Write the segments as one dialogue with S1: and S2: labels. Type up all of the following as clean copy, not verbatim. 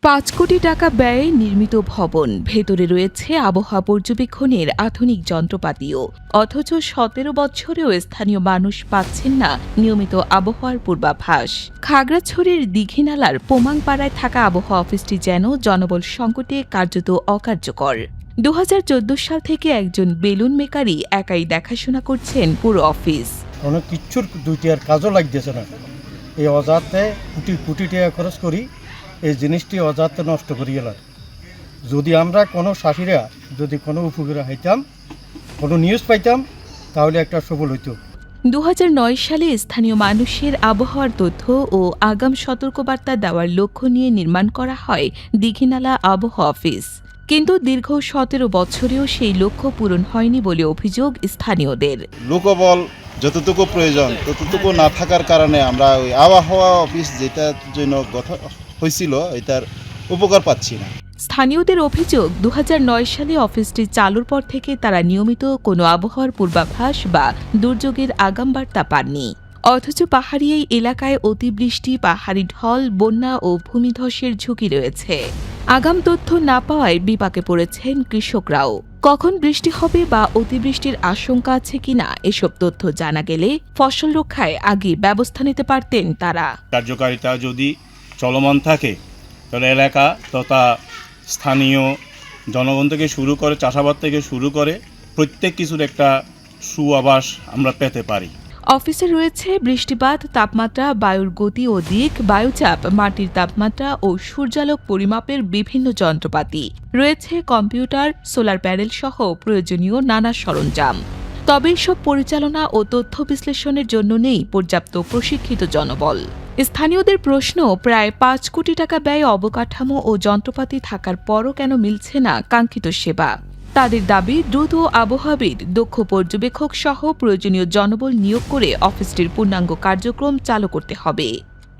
S1: ৫ কোটি টাকা ব্যয়ে নির্মিত ভবন, ভেতরে রয়েছে আবহাওয়া পর্যবেক্ষণের আধুনিক যন্ত্রপাতিও। অথচ ১৭ বছরেও স্থানীয় মানুষ পাচ্ছেন না নিয়মিত আবহাওয়ার পূর্বাভাস। খাগড়াছড়ির দীঘিনালার পোমাংপাড়ায় থাকা আবহাওয়া অফিসটি যেন জনবল সংকটে কার্যত অকার্যকর। ২০১৪ সাল থেকে একজন বেলুন মেকারই একাই দেখাশোনা করছেন পুরো অফিস।
S2: কোনো কিচ্ছুর দুইটি আর কাজও লাগতেছে না। এই অজাতে কোটি কোটি টাকা খরচ করি, এই জিনিসটি অজাতে নষ্ট করি গেলাম। যদি আমরা কোনো চাষিরা যদি কোনো উপকার হইতাম, কোনো নিউজ পাইতাম, তাহলে একটা সফল হইতো।
S1: ২০০৯ সালে স্থানীয় মানুষের আবহাওয়ার তথ্য ও আগাম সতর্কবার্তা দেওয়ার লক্ষ্য নিয়ে নির্মাণ করা হয় দীঘিনালা আবহাওয়া অফিস। কিন্তু দীর্ঘ ১৭ বছরেও সেই লক্ষ্য পূরণ হয়নি বলে অভিযোগ স্থানীয়দের।
S3: লোকবল যতটুকু প্রয়োজন ততটুকু না থাকার কারণে আমরা ওই আবহাওয়া অফিস যেটার জন্য গঠন হয়েছিল এটার উপকার পাচ্ছি না।
S1: স্থানীয়দের অভিযোগ, ২০০৯ সালে অফিসটি চালুর পর থেকে তারা নিয়মিত কোনো আবহাওয়ার পূর্বাভাস বা দুর্যোগের আগাম বার্তা পাননি। অথচ পাহাড়ি এই এলাকায় অতিবৃষ্টি, পাহাড়ি ঢল, বন্যা ও ভূমিধসের ঝুঁকি রয়েছে। আগাম তথ্য না পাওয়ায় বিপাকে পড়েছেন কৃষকরাও। কখন বৃষ্টি হবে বা অতিবৃষ্টির আশঙ্কা আছে কিনা এসব তথ্য জানা গেলে ফসল রক্ষায় আগে ব্যবস্থা নিতে পারতেন তারা।
S4: কার্যকারিতা যদি চলমান থাকে তাহলে এলাকা তথা স্থানীয় জনগণ থেকে শুরু করে চাষাবাদ থেকে শুরু করে প্রত্যেক কিছুর একটা সুআভাস আমরা পেতে পারি।
S1: অফিসে রয়েছে বৃষ্টিপাত, তাপমাত্রা, বায়ুর গতি ও দিক, বায়ুচাপ, মাটির তাপমাত্রা ও সূর্যালোক পরিমাপের বিভিন্ন যন্ত্রপাতি। রয়েছে কম্পিউটার, সোলার প্যানেল সহ প্রয়োজনীয় নানা সরঞ্জাম। তবে সব পরিচালনা ও তথ্য বিশ্লেষণের জন্য নেই পর্যাপ্ত প্রশিক্ষিত জনবল। স্থানীয়দের প্রশ্ন, প্রায় ৫ কোটি টাকা ব্যয়ে অবকাঠামো ও যন্ত্রপাতি থাকার পরও কেন মিলছে না কাঙ্ক্ষিত সেবা। তাদের দাবি, দ্রুত আবহাওয়াবিদ, দক্ষ পর্যবেক্ষক সহ প্রয়োজনীয় জনবল নিয়োগ করে অফিসটির পূর্ণাঙ্গ কার্যক্রম চালু করতে হবে।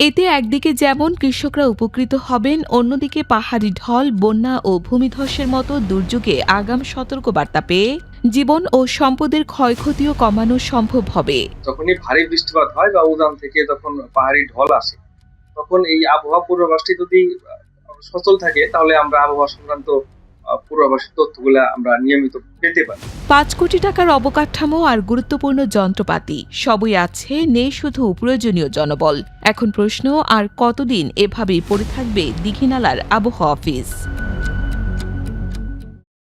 S1: এতে একদিকে যেমন কৃষকরা উপকৃত হবেন, অন্যদিকে পাহাড়ি ঢল, বন্যা ও ভূমিধসের মতো দুর্যোগে আগাম সতর্কবার্তা পেয়ে জীবন ও সম্পদের ক্ষয়ক্ষতিও কমানো সম্ভব হবে।
S5: যখনই ভারী বৃষ্টিপাত হয় বা উজান থেকে যখন পাহাড়ি ঢল আসে, তখন এই আবহাওয়া পূর্বাভাসটি যদি সচল থাকে তাহলে আমরা আবহাওয়া সংক্রান্ত পূর্বাভাসের তথ্যগুলো আমরা নিয়মিত পেতে পারি।
S1: ৫ কোটি টাকার অবকাঠামো আর গুরুত্বপূর্ণ যন্ত্রপাতি সবই আছে, নেই শুধু প্রয়োজনীয় জনবল। এখন প্রশ্ন, আর কতদিন এভাবেই পড়ে থাকবে দীঘিনালার আবহাওয়া অফিস?